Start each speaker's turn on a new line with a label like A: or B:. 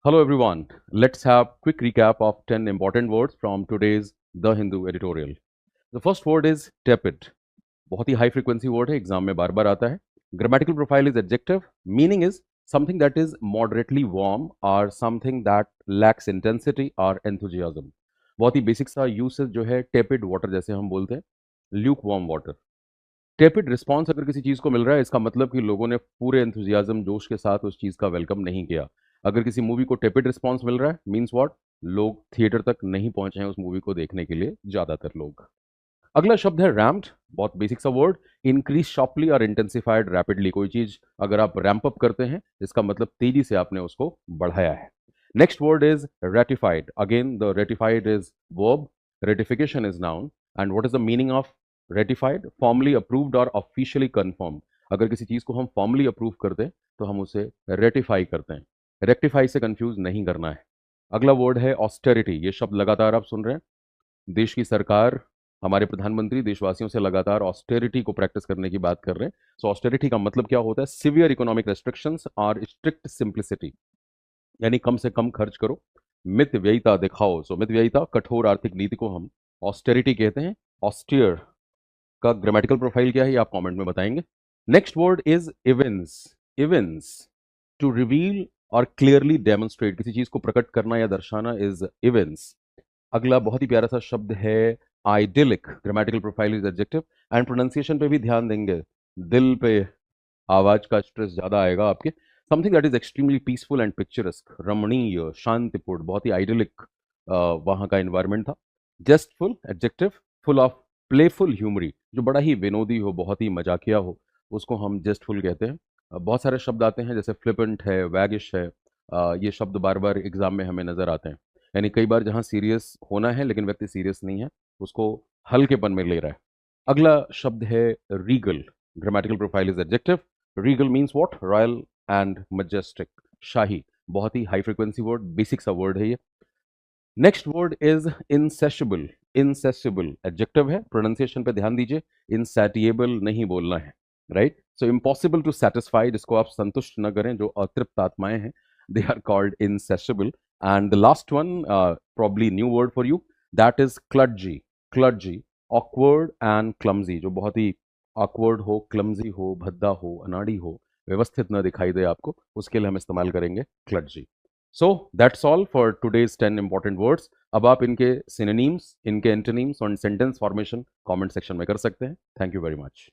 A: Hello everyone. Let's have quick recap of 10 important words from today's The Hindu editorial. The first word is tepid. बहुत ही high frequency word है, exam में बार बार आता है. Grammatical profile is adjective. Meaning is something that is moderately warm or something that lacks intensity or enthusiasm. बहुत ही basic सा usage जो है tepid water जैसे हम बोलते हैं, lukewarm water. टेपिड रिस्पॉन्स अगर किसी चीज़ को मिल रहा है इसका मतलब कि लोगों ने पूरे एंथुजियाज्म जोश के साथ उस चीज़ का वेलकम नहीं किया. अगर किसी मूवी को टेपिड रिस्पॉन्स मिल रहा है मींस व्हाट, लोग थिएटर तक नहीं पहुंचे हैं उस मूवी को देखने के लिए ज़्यादातर लोग. अगला शब्द है रैम्प्ड. बहुत बेसिक सा वर्ड. इंक्रीज शॉर्पली और इंटेंसिफाइड रैपिडली. कोई चीज़ अगर आप रैंप अप करते हैं इसका मतलब तेजी से आपने उसको बढ़ाया है. Next word is ratified. Again the ratified is verb, ratification is noun. And what is the meaning of ratified? Formally approved और ऑफिशियली कन्फर्म. अगर किसी चीज़ को हम फॉर्मली अप्रूव करते हैं तो हम उसे रेटिफाई करते हैं. रेक्टिफाई से कंफ्यूज नहीं करना है. अगला वर्ड है ऑस्टेरिटी. ये शब्द लगातार आप सुन रहे हैं. देश की सरकार, हमारे प्रधानमंत्री देशवासियों से लगातार ऑस्टेरिटी को प्रैक्टिस करने की बात कर रहे हैं. सो ऑस्टेरिटी का मतलब क्या होता है? सिवियर इकोनॉमिक रेस्ट्रिक्शंस और स्ट्रिक्ट सिंप्लिसिटी, यानी कम से कम खर्च करो, मित व्ययिता दिखाओ. सो मित व्ययिता, कठोर आर्थिक नीति को हम ऑस्टेरिटी कहते हैं. ऑस्टियर का ग्रामेटिकल प्रोफाइल क्या है ये आप कमेंट में बताएंगे. Next word is evince. Evince, to reveal और क्लियरली डेमोन्स्ट्रेट. किसी चीज को प्रकट करना या दर्शाना इज इवेंस. अगला बहुत ही प्यारा सा शब्द है idyllic. Grammatical profile is adjective. And pronunciation पे भी ध्यान देंगे. दिल पे आवाज का स्ट्रेस ज्यादा आएगा आपके. Something that is extremely peaceful and picturesque. रमणीय, शांतिपूर्ण, बहुत ही आइडिलिक वहाँ का इन्वायरमेंट था. जेस्टफुल एडजेक्टिव. फुल ऑफ प्लेफुल ह्यूमरी, जो बड़ा ही विनोदी हो, बहुत ही मजाकिया हो, उसको हम जेस्टफुल कहते हैं. बहुत सारे शब्द आते हैं जैसे फ्लिपेंट है, वैगिश है. ये शब्द बार बार एग्जाम में हमें नजर आते हैं. यानी कई बार जहाँ सीरियस होना है लेकिन व्यक्ति सीरियस नहीं है, उसको हल्केपन में ले रहा है. अगला शब्द है regal. Grammatical profile is adjective. Regal means what? Royal and majestic, शाही. बहुत ही हाई फ्रिक्वेंसी वर्ड, बेसिक सा वर्ड है ये. Next word is insatiable. Insatiable adjective है. प्रोनाउंसिएशन पे ध्यान दीजिए. इनसैटिएबल नहीं बोलना है, right? So impossible to satisfy, जिसको आप संतुष्ट न करें, जो अतृप्त आत्माएं हैं, they are called insatiable. And the last one, probably new word for you, that is clergy. Clergy, awkward and clumsy. जो बहुत ही ऑकवर्ड हो, क्लमजी हो, भद्दा हो, अनाड़ी हो, व्यवस्थित न दिखाई दे आपको, उसके लिए हम इस्तेमाल करेंगे clergy. So that's all for today's 10 important words. अब आप इनके सिनोनिम्स, इनके एंटोनिम्स और सेंटेंस फॉर्मेशन कमेंट सेक्शन में कर सकते हैं. Thank you very much.